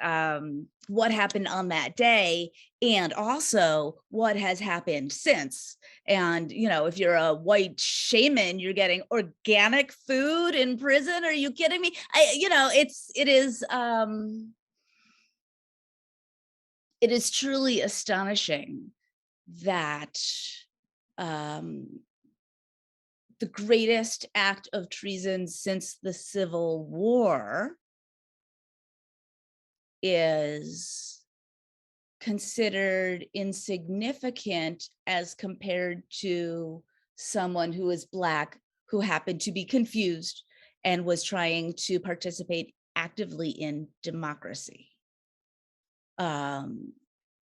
what happened on that day, and also what has happened since. And, if you're a white shaman, you're getting organic food in prison. Are you kidding me? It is, it is truly astonishing that the greatest act of treason since the Civil War is considered insignificant as compared to someone who is Black, who happened to be confused and was trying to participate actively in democracy. And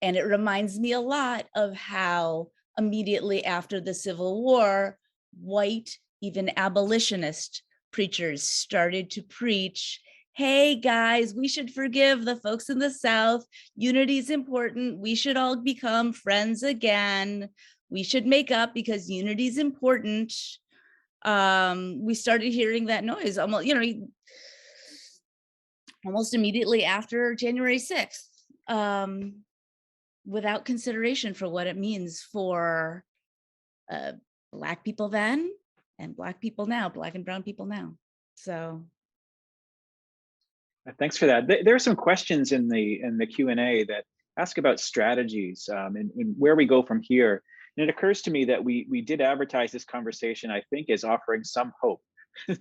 it reminds me a lot of how immediately after the Civil War, white, even abolitionist preachers started to preach, hey guys, we should forgive the folks in the South. Unity is important. We should all become friends again. We should make up because unity is important. We started hearing that noise almost, almost immediately after January 6th, without consideration for what it means for Black people then and Black people now, Black and brown people now. So. Thanks for that. There are some questions in the Q&A that ask about strategies and where we go from here. And it occurs to me that we did advertise this conversation, I think, as offering some hope.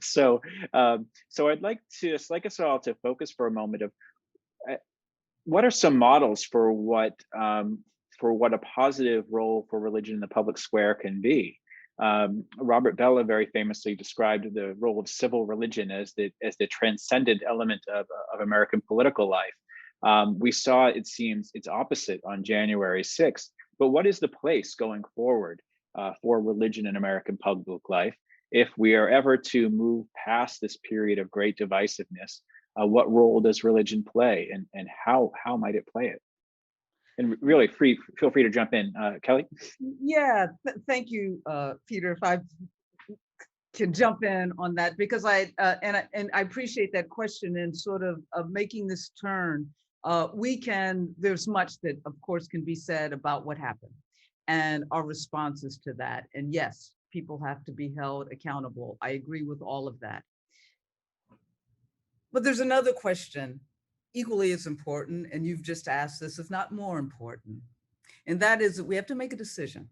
So I'd like us all to focus for a moment of what are some models for what a positive role for religion in the public square can be. Robert Bellah very famously described the role of civil religion as the transcendent element of American political life. We saw, it seems, its opposite on January 6th. But what is the place going forward for religion in American public life if we are ever to move past this period of great divisiveness? What role does religion play, and how might it play it? And really, feel free to jump in, Kelly. Yeah, thank you, Peter. If I can jump in on that, because I appreciate that question and sort of making this turn. There's much that, of course, can be said about what happened and our responses to that. And yes, people have to be held accountable. I agree with all of that. But there's another question equally as important, and you've just asked this, if not more important, and that is that we have to make a decision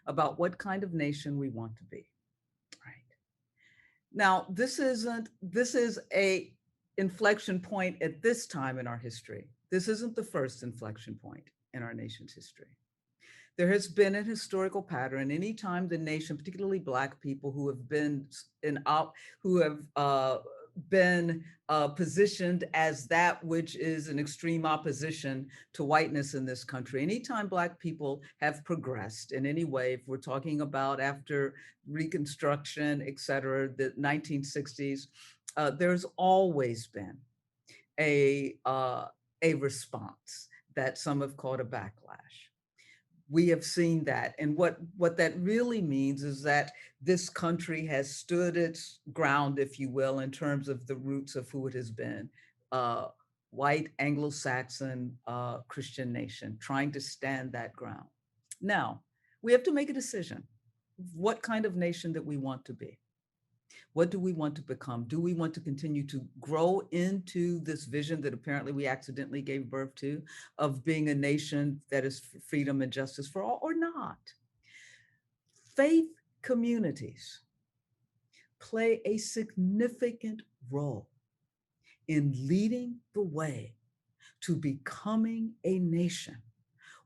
about what kind of nation we want to be. Right now, this is a inflection point at this time in our history. This isn't the first inflection point in our nation's history. There has been an historical pattern. Anytime the nation, particularly Black people who have been positioned as that which is an extreme opposition to whiteness in this country. Anytime Black people have progressed in any way, if we're talking about after Reconstruction, et cetera, the 1960s, there's always been a response that some have called a backlash. We have seen that. And what that really means is that this country has stood its ground, if you will, in terms of the roots of who it has been. White, Anglo-Saxon, Christian nation, trying to stand that ground. Now, we have to make a decision. What kind of nation that we want to be? What do we want to become? Do we want to continue to grow into this vision that apparently we accidentally gave birth to of being a nation that is freedom and justice for all, or not? Faith communities play a significant role in leading the way to becoming a nation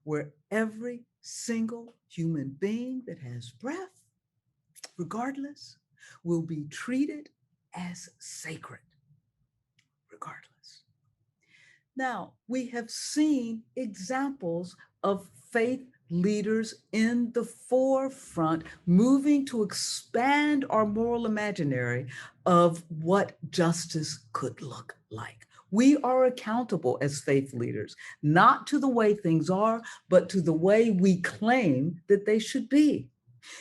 where every single human being that has breath, regardless, will be treated as sacred, regardless. Now, we have seen examples of faith leaders in the forefront moving to expand our moral imaginary of what justice could look like. We are accountable as faith leaders, not to the way things are, but to the way we claim that they should be.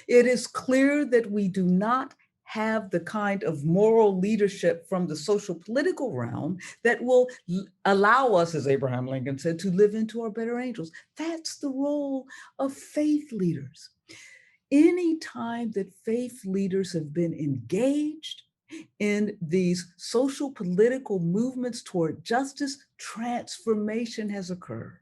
It is clear that we do not have the kind of moral leadership from the social political realm that will allow us, as Abraham Lincoln said, to live into our better angels. That's the role of faith leaders. Any time that faith leaders have been engaged in these social political movements toward justice, transformation has occurred.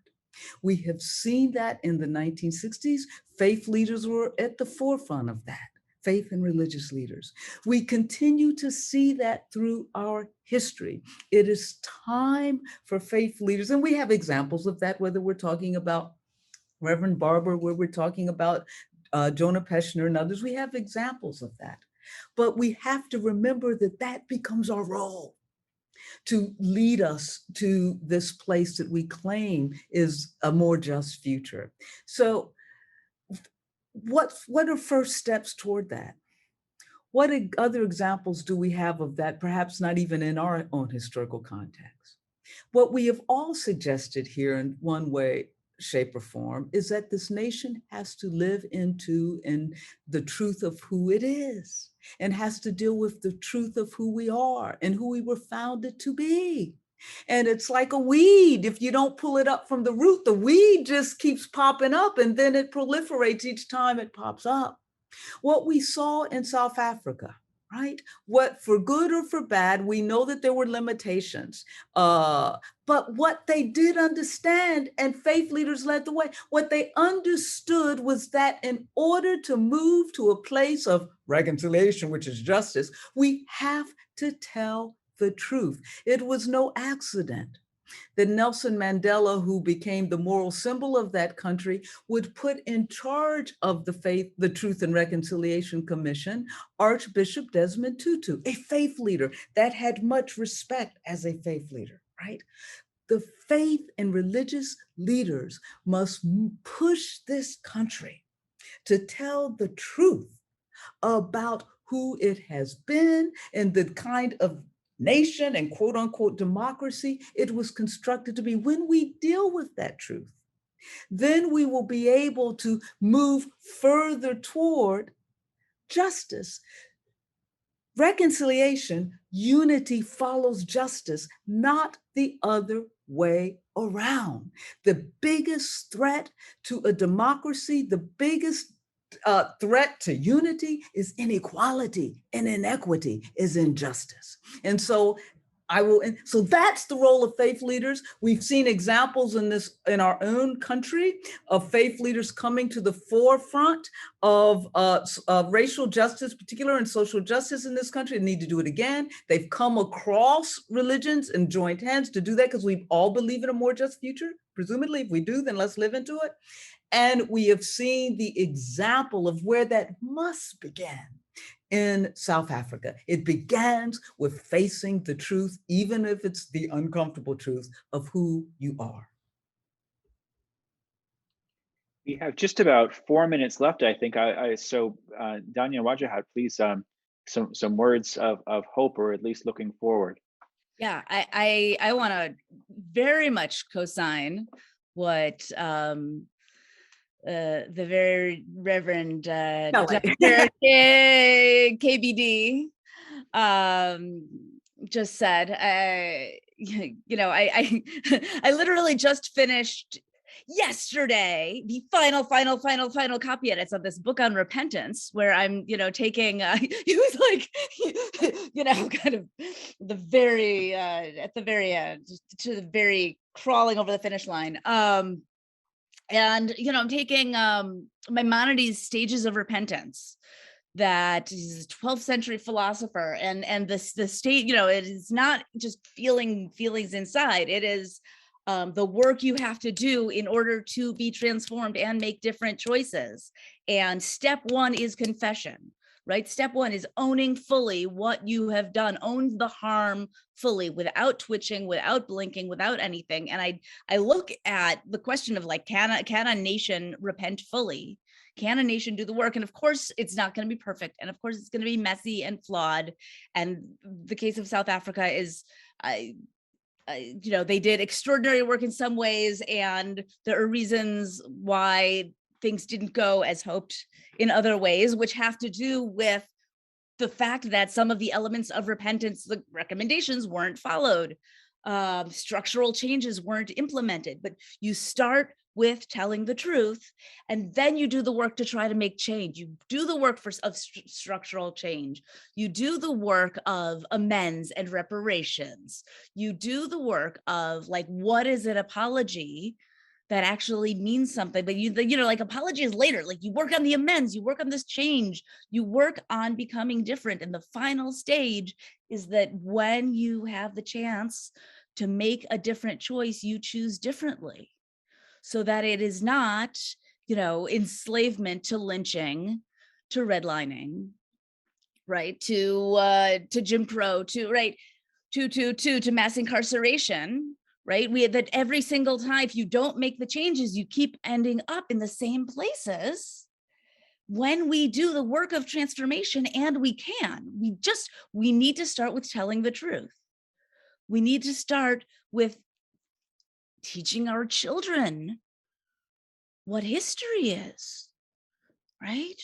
We have seen that in the 1960s. Faith leaders were at the forefront of that, faith and religious leaders. We continue to see that through our history. It is time for faith leaders, and we have examples of that, whether we're talking about Reverend Barber, where we're talking about Jonah Peschner and others. We have examples of that. But we have to remember that that becomes our role, to lead us to this place that we claim is a more just future. So what are first steps toward that? What other examples do we have of that, perhaps not even in our own historical context? What we have all suggested here in one way, shape, or form is that this nation has to live into the truth of who it is, and has to deal with the truth of who we are and who we were founded to be. And it's like a weed. If you don't pull it up from the root, the weed just keeps popping up, and then it proliferates each time it pops up. What we saw in South Africa, right? What, for good or for bad, we know that there were limitations. But what they did understand, and faith leaders led the way, what they understood was that in order to move to a place of reconciliation, which is justice, we have to tell the truth. It was no accident that Nelson Mandela, who became the moral symbol of that country, would put in charge of the Faith, the Truth and Reconciliation Commission, Archbishop Desmond Tutu, a faith leader that had much respect as a faith leader, right? The faith and religious leaders must push this country to tell the truth about who it has been and the kind of nation and quote unquote democracy it was constructed to be. When we deal with that truth, then we will be able to move further toward justice. Reconciliation, unity follows justice, not the other way around. The biggest threat to a democracy, the biggest threat to unity is inequality, and inequity is injustice. And so so that's the role of faith leaders. We've seen examples in our own country of faith leaders coming to the forefront of racial justice, particular and social justice in this country. They need to do it again. They've come across religions and joined hands to do that because we all believe in a more just future. Presumably, if we do, then let's live into it. And we have seen the example of where that must begin in South Africa. It begins with facing the truth, even if it's the uncomfortable truth of who you are. We have just about 4 minutes left, I think. So Danya Wajahat, please, some words of hope, or at least looking forward. Yeah, I want to very much co-sign what the very Reverend Dr. KBD just said. I literally just finished yesterday the final copy edits of this book on repentance, where I'm taking it was like kind of the very at the very end, to the very crawling over the finish line. And I'm taking Maimonides' Stages of Repentance, that is a 12th century philosopher, and the state, it is not just feelings inside. It is the work you have to do in order to be transformed and make different choices. And step one is confession, right? Step one is owning fully what you have done, own the harm fully, without twitching, without blinking, without anything. And I look at the question of like, can a nation repent fully? Can a nation do the work? And of course, it's not going to be perfect. And of course, it's going to be messy and flawed. And the case of South Africa is, they did extraordinary work in some ways, and there are reasons why things didn't go as hoped in other ways, which have to do with the fact that some of the elements of repentance, the recommendations, weren't followed. Structural changes weren't implemented. But you start with telling the truth, and then you do the work to try to make change. You do the work of structural change. You do the work of amends and reparations. You do the work of, like, what is an apology? that actually means something. But you know, like apology is later, like you work on the amends, you work on this change, you work on becoming different. And the final stage is that when you have the chance to make a different choice, you choose differently, so that it is not, you know, enslavement to lynching, to redlining, right, to Jim Crow, to right, to mass incarceration, right? That every single time, if you don't make the changes, you keep ending up in the same places. When we do the work of transformation, and we need to start with telling the truth. We need to start with teaching our children what history is, right?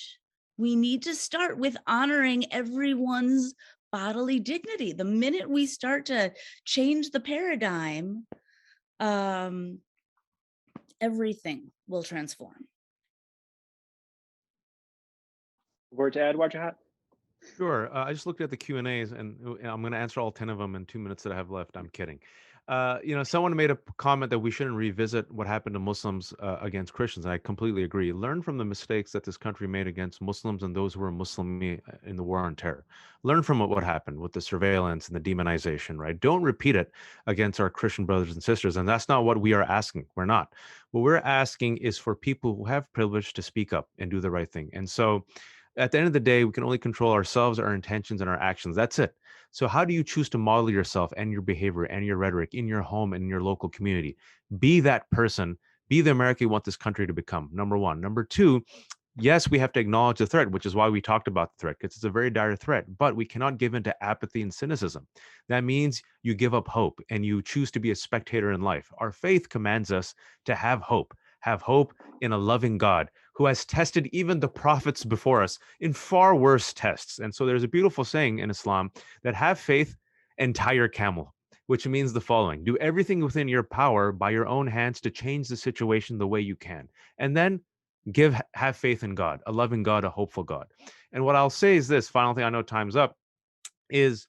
We need to start with honoring everyone's bodily dignity. The minute we start to change the paradigm, everything will transform. Word to add, Wajahat? Sure. I just looked at the Q&As, and I'm going to answer all 10 of them in 2 minutes that I have left. I'm kidding. You know, someone made a comment that we shouldn't revisit what happened to Muslims against Christians, and I completely agree. Learn from the mistakes that this country made against Muslims and those who were Muslim in the war on terror. Learn from what happened with the surveillance and the demonization, right? Don't repeat it against our Christian brothers and sisters, and that's not what we are asking. We're not. What we're asking is for people who have privilege to speak up and do the right thing. And so at the end of the day, we can only control ourselves, our intentions, and our actions. That's it. So how do you choose to model yourself and your behavior and your rhetoric in your home and in your local community? Be that person. Be the America you want this country to become, number one. Number two, yes, we have to acknowledge the threat, which is why we talked about the threat, because it's a very dire threat, but we cannot give in to apathy and cynicism. That means you give up hope and you choose to be a spectator in life. Our faith commands us to have hope in a loving God who has tested even the prophets before us in far worse tests. And so there's a beautiful saying in Islam that have faith and tie your camel, which means the following: do everything within your power by your own hands to change the situation the way you can. And then have faith in God, a loving God, a hopeful God. And what I'll say is this, final thing, I know time's up, is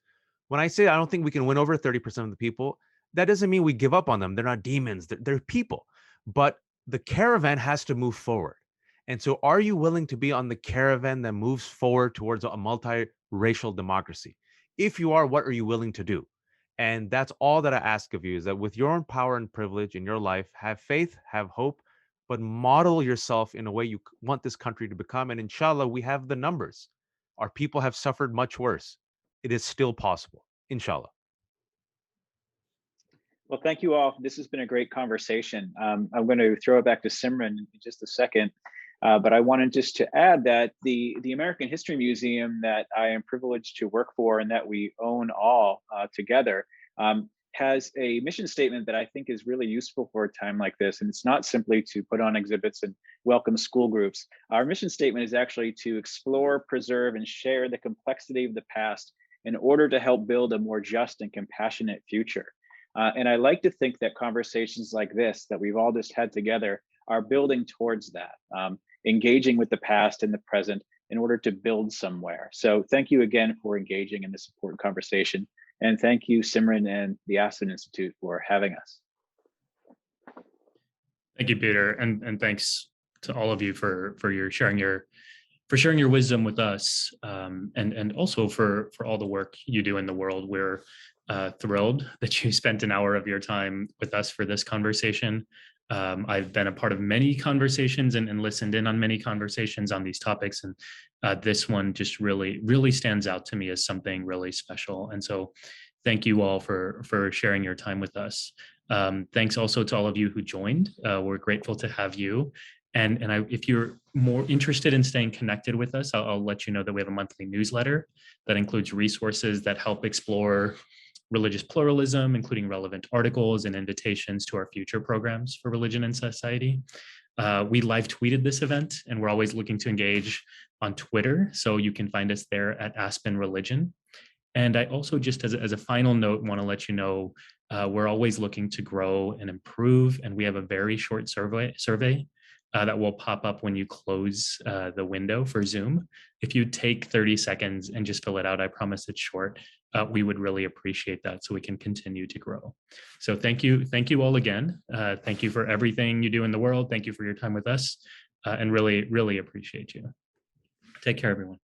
when I say I don't think we can win over 30% of the people, that doesn't mean we give up on them. They're not demons, they're people. But the caravan has to move forward. And so are you willing to be on the caravan that moves forward towards a multiracial democracy? If you are, what are you willing to do? And that's all that I ask of you, is that with your own power and privilege in your life, have faith, have hope, but model yourself in a way you want this country to become. And inshallah, we have the numbers. Our people have suffered much worse. It is still possible, inshallah. Well, thank you all. This has been a great conversation. I'm going to throw it back to Simran in just a second. But I wanted just to add that the American History Museum that I am privileged to work for and that we own all together has a mission statement that I think is really useful for a time like this. And it's not simply to put on exhibits and welcome school groups. Our mission statement is actually to explore, preserve, and share the complexity of the past in order to help build a more just and compassionate future. And I like to think that conversations like this that we've all just had together are building towards that, engaging with the past and the present in order to build somewhere. So thank you again for engaging in this important conversation. And thank you, Simran and the Aspen Institute, for having us. Thank you, Peter, and thanks to all of you for sharing your wisdom with us, and also for all the work you do in the world. We're thrilled that you spent an hour of your time with us for this conversation. I've been a part of many conversations and listened in on many conversations on these topics, and this one just really stands out to me as something really special. And so thank you all for sharing your time with us. Thanks also to all of you who joined. We're grateful to have you. And if you're more interested in staying connected with us, I'll let you know that we have a monthly newsletter that includes resources that help explore religious pluralism, including relevant articles and invitations to our future programs for religion and society. We live tweeted this event, and we're always looking to engage on Twitter, so you can find us there at Aspen Religion. And I also, just as a final note, want to let you know we're always looking to grow and improve, and we have a very short survey that will pop up when you close the window for Zoom. If you take 30 seconds and just fill it out, I promise it's short. we would really appreciate that so we can continue to grow. So thank you all again. Thank you for everything you do in the world. Thank you for your time with us, and really, really appreciate you. Take care, everyone.